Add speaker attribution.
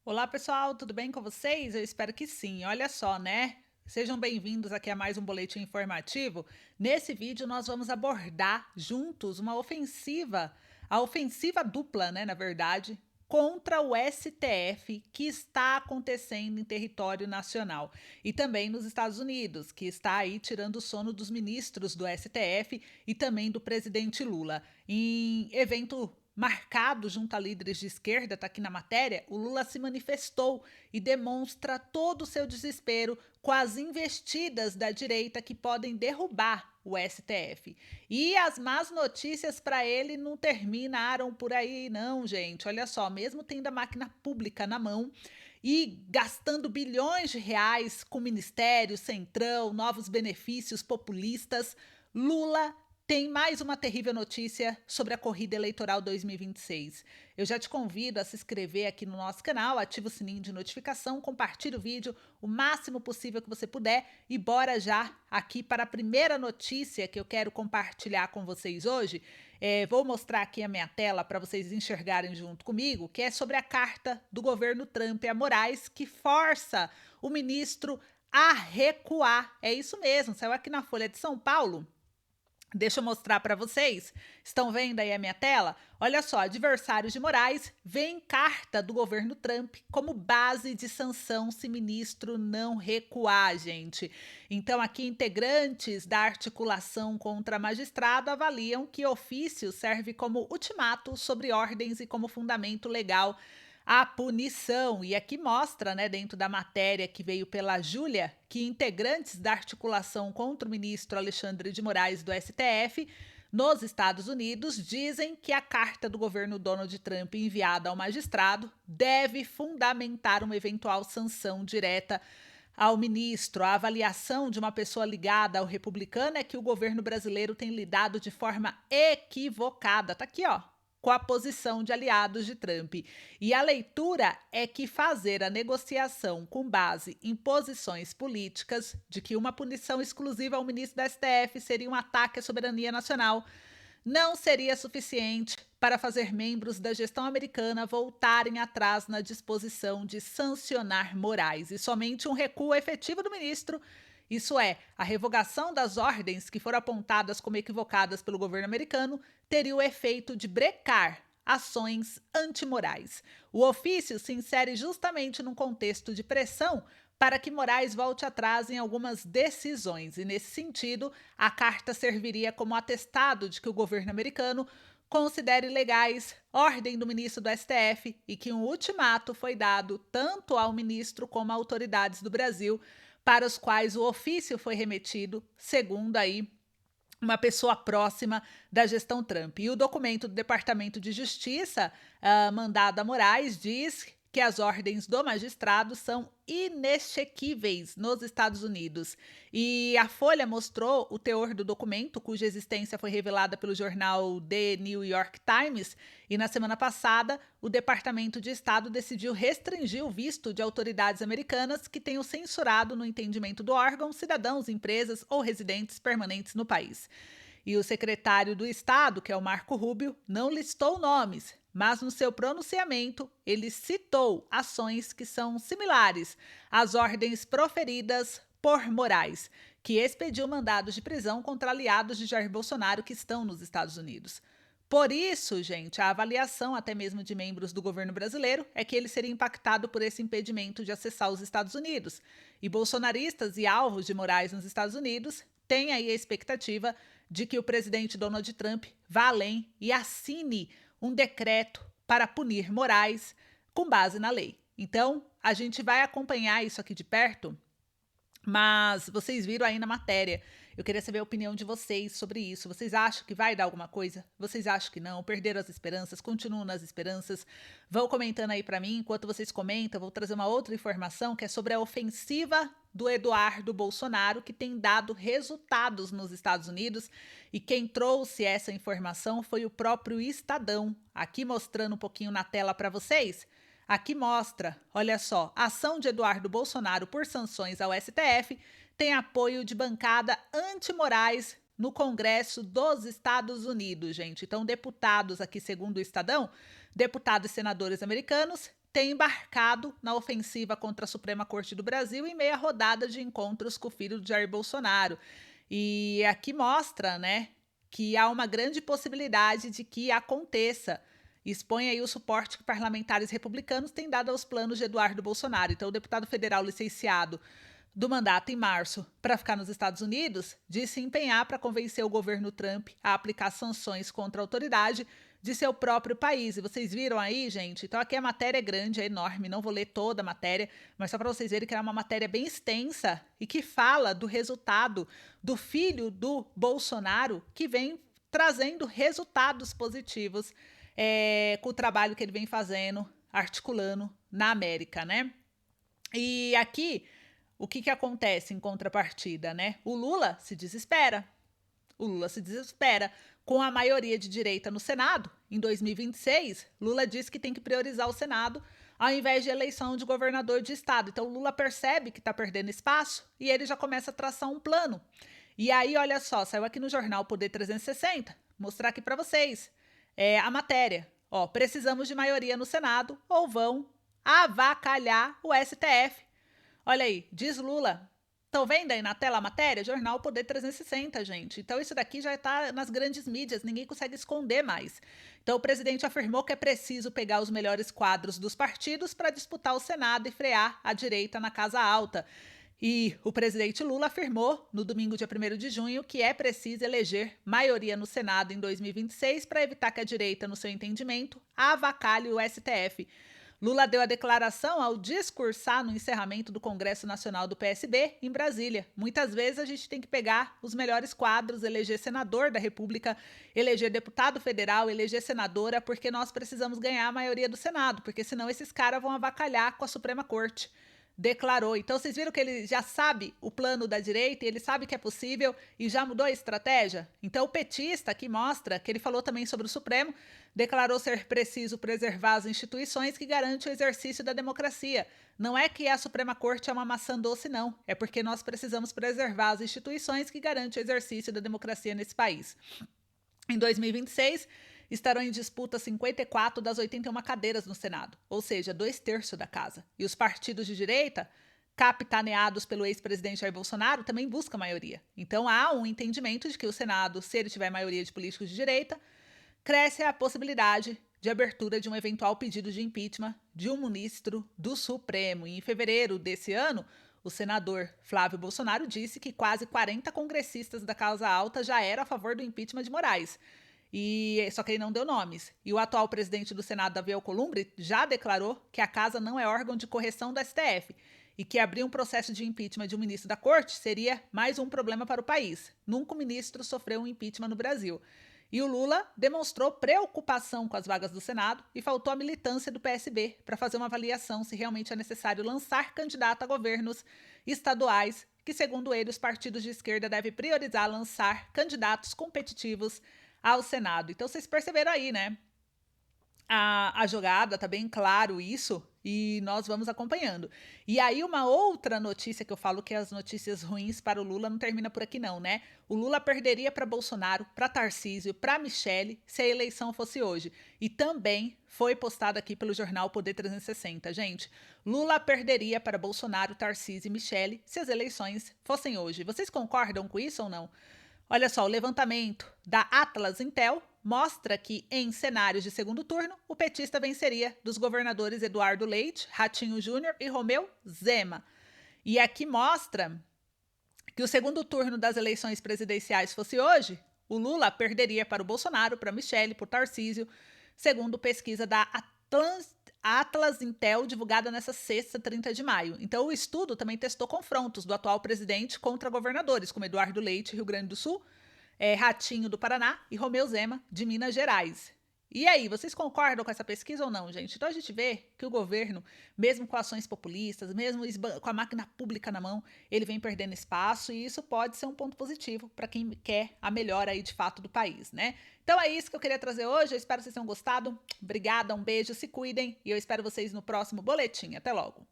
Speaker 1: Olá, pessoal, tudo bem com vocês? Eu espero que sim. Olha só, né? Sejam bem-vindos aqui a mais um boletim informativo. Nesse vídeo, nós vamos abordar juntos uma ofensiva, a ofensiva dupla, né, na verdade, contra o STF que está acontecendo em território nacional e também nos Estados Unidos, que está aí tirando o sono dos ministros do STF e também do presidente Lula. Em evento marcado junto a líderes de esquerda, está aqui na matéria, o Lula se manifestou e demonstra todo o seu desespero com as investidas da direita que podem derrubar o STF. E as más notícias para ele não terminaram por aí, não, gente. Olha só, mesmo tendo a máquina pública na mão e gastando bilhões de reais com ministério, centrão, novos benefícios populistas, Lula tem mais uma terrível notícia sobre a corrida eleitoral 2026. Eu já te convido a se inscrever aqui no nosso canal, ativa o sininho de notificação, compartilhe o vídeo o máximo possível que você puder e bora já aqui para a primeira notícia que eu quero compartilhar com vocês hoje. Vou mostrar aqui a minha tela para vocês enxergarem junto comigo, que é sobre a carta do governo Trump a Moraes, que força o ministro a recuar. É isso mesmo, saiu aqui na Folha de São Paulo. Deixa eu mostrar para vocês. Estão vendo aí a minha tela? Olha só, adversários de Moraes veem carta do governo Trump como base de sanção se ministro não recuar, gente. Então, aqui, integrantes da articulação contra magistrado avaliam que ofício serve como ultimato sobre ordens e como fundamento legal a punição. E aqui mostra, né, dentro da matéria que veio pela Júlia, que integrantes da articulação contra o ministro Alexandre de Moraes do STF nos Estados Unidos dizem que a carta do governo Donald Trump enviada ao magistrado deve fundamentar uma eventual sanção direta ao ministro. A avaliação de uma pessoa ligada ao republicano é que o governo brasileiro tem lidado de forma equivocada. Tá aqui, ó, com a posição de aliados de Trump. E a leitura é que fazer a negociação com base em posições políticas de que uma punição exclusiva ao ministro da STF seria um ataque à soberania nacional não seria suficiente para fazer membros da gestão americana voltarem atrás na disposição de sancionar Moraes e somente um recuo efetivo do ministro, isso é, a revogação das ordens que foram apontadas como equivocadas pelo governo americano, teria o efeito de brecar ações antimorais. O ofício se insere justamente num contexto de pressão para que Moraes volte atrás em algumas decisões, e nesse sentido, a carta serviria como atestado de que o governo americano considere legais ordem do ministro do STF e que um ultimato foi dado tanto ao ministro como a autoridades do Brasil, para os quais o ofício foi remetido, segundo aí uma pessoa próxima da gestão Trump. E o documento do Departamento de Justiça, mandado a Moraes, diz que as ordens do magistrado são inexequíveis nos Estados Unidos. E a Folha mostrou o teor do documento, cuja existência foi revelada pelo jornal The New York Times, e na semana passada o Departamento de Estado decidiu restringir o visto de autoridades americanas que tenham censurado, no entendimento do órgão, cidadãos, empresas ou residentes permanentes no país. E o secretário do Estado, que é o Marco Rubio, não listou nomes, mas no seu pronunciamento ele citou ações que são similares às ordens proferidas por Moraes, que expediu mandados de prisão contra aliados de Jair Bolsonaro que estão nos Estados Unidos. Por isso, gente, a avaliação até mesmo de membros do governo brasileiro é que ele seria impactado por esse impedimento de acessar os Estados Unidos. E bolsonaristas e alvos de Moraes nos Estados Unidos têm aí a expectativa de que o presidente Donald Trump vá além e assine um decreto para punir Moraes com base na lei. Então, a gente vai acompanhar isso aqui de perto, mas vocês viram aí na matéria. Eu queria saber a opinião de vocês sobre isso. Vocês acham que vai dar alguma coisa? Vocês acham que não? Perderam as esperanças? Continuam nas esperanças? Vão comentando aí para mim. Enquanto vocês comentam, vou trazer uma outra informação que é sobre a ofensiva do Eduardo Bolsonaro, que tem dado resultados nos Estados Unidos. E quem trouxe essa informação foi o próprio Estadão. Aqui mostrando um pouquinho na tela para vocês. Aqui mostra, olha só, a ação de Eduardo Bolsonaro por sanções ao STF tem apoio de bancada anti-Moraes no Congresso dos Estados Unidos, gente. Então, deputados aqui, segundo o Estadão, deputados e senadores americanos tem embarcado na ofensiva contra a Suprema Corte do Brasil em meia rodada de encontros com o filho de Jair Bolsonaro. E aqui mostra, né, que há uma grande possibilidade de que aconteça. Expõe aí o suporte que parlamentares republicanos têm dado aos planos de Eduardo Bolsonaro. Então, o deputado federal licenciado do mandato em março para ficar nos Estados Unidos disse se empenhar para convencer o governo Trump a aplicar sanções contra a autoridade de seu próprio país. E vocês viram aí, gente? Então aqui a matéria é grande, é enorme, não vou ler toda a matéria, mas só para vocês verem que é uma matéria bem extensa e que fala do resultado do filho do Bolsonaro, que vem trazendo resultados positivos com o trabalho que ele vem fazendo, articulando na América, né? E aqui, o que acontece em contrapartida, né? O Lula se desespera. Com a maioria de direita no Senado. Em 2026, Lula disse que tem que priorizar o Senado ao invés de eleição de governador de estado. Então, Lula percebe que está perdendo espaço e ele já começa a traçar um plano. E aí, olha só, saiu aqui no jornal Poder 360, mostrar aqui para vocês a matéria. Ó, precisamos de maioria no Senado ou vão avacalhar o STF. Olha aí, diz Lula. Estão vendo aí na tela a matéria? Jornal Poder 360, gente. Então isso daqui já está nas grandes mídias, ninguém consegue esconder mais. Então o presidente afirmou que é preciso pegar os melhores quadros dos partidos para disputar o Senado e frear a direita na Casa Alta. E o presidente Lula afirmou, no domingo, dia 1º de junho, que é preciso eleger maioria no Senado em 2026 para evitar que a direita, no seu entendimento, avacalhe o STF. Lula deu a declaração ao discursar no encerramento do Congresso Nacional do PSB, em Brasília. Muitas vezes a gente tem que pegar os melhores quadros, eleger senador da República, eleger deputado federal, eleger senadora, porque nós precisamos ganhar a maioria do Senado, porque senão esses caras vão avacalhar com a Suprema Corte. Declarou. Então, vocês viram que ele já sabe o plano da direita, ele sabe que é possível e já mudou a estratégia? Então, o petista aqui mostra que ele falou também sobre o Supremo, declarou ser preciso preservar as instituições que garantem o exercício da democracia. Não é que a Suprema Corte é uma maçã doce, não. É porque nós precisamos preservar as instituições que garantem o exercício da democracia nesse país. Em 2026, estarão em disputa 54 das 81 cadeiras no Senado, ou seja, 2/3 da casa. E os partidos de direita, capitaneados pelo ex-presidente Jair Bolsonaro, também buscam maioria. Então há um entendimento de que o Senado, se ele tiver maioria de políticos de direita, cresce a possibilidade de abertura de um eventual pedido de impeachment de um ministro do Supremo. E em fevereiro desse ano, o senador Flávio Bolsonaro disse que quase 40 congressistas da Casa Alta já eram a favor do impeachment de Moraes. Só que ele não deu nomes. E o atual presidente do Senado, Davi Alcolumbre, já declarou que a casa não é órgão de correção do STF e que abrir um processo de impeachment de um ministro da corte seria mais um problema para o país. Nunca um ministro sofreu um impeachment no Brasil. E o Lula demonstrou preocupação com as vagas do Senado e faltou a militância do PSB para fazer uma avaliação se realmente é necessário lançar candidato a governos estaduais, que, segundo ele, os partidos de esquerda devem priorizar lançar candidatos competitivos ao Senado. Então vocês perceberam aí, né? A jogada, tá bem claro isso, e nós vamos acompanhando. E aí uma outra notícia que eu falo que as notícias ruins para o Lula não termina por aqui não, né? O Lula perderia para Bolsonaro, para Tarcísio, para Michele, se a eleição fosse hoje. E também foi postado aqui pelo jornal Poder 360, gente. Lula perderia para Bolsonaro, Tarcísio e Michele se as eleições fossem hoje. Vocês concordam com isso ou não? Olha só, o levantamento da Atlas Intel mostra que, em cenários de segundo turno, o petista venceria dos governadores Eduardo Leite, Ratinho Júnior e Romeu Zema. E aqui mostra que o segundo turno das eleições presidenciais fosse hoje, o Lula perderia para o Bolsonaro, para Michele, para o Tarcísio, segundo pesquisa da Atlas Intel, divulgada nessa sexta, 30 de maio. Então, o estudo também testou confrontos do atual presidente contra governadores, como Eduardo Leite, Rio Grande do Sul, Ratinho, do Paraná, e Romeu Zema, de Minas Gerais. E aí, vocês concordam com essa pesquisa ou não, gente? Então, a gente vê que o governo, mesmo com ações populistas, mesmo com a máquina pública na mão, ele vem perdendo espaço e isso pode ser um ponto positivo para quem quer a melhora aí, de fato, do país, né? Então, é isso que eu queria trazer hoje. Eu espero que vocês tenham gostado. Obrigada, um beijo, se cuidem e eu espero vocês no próximo boletim. Até logo!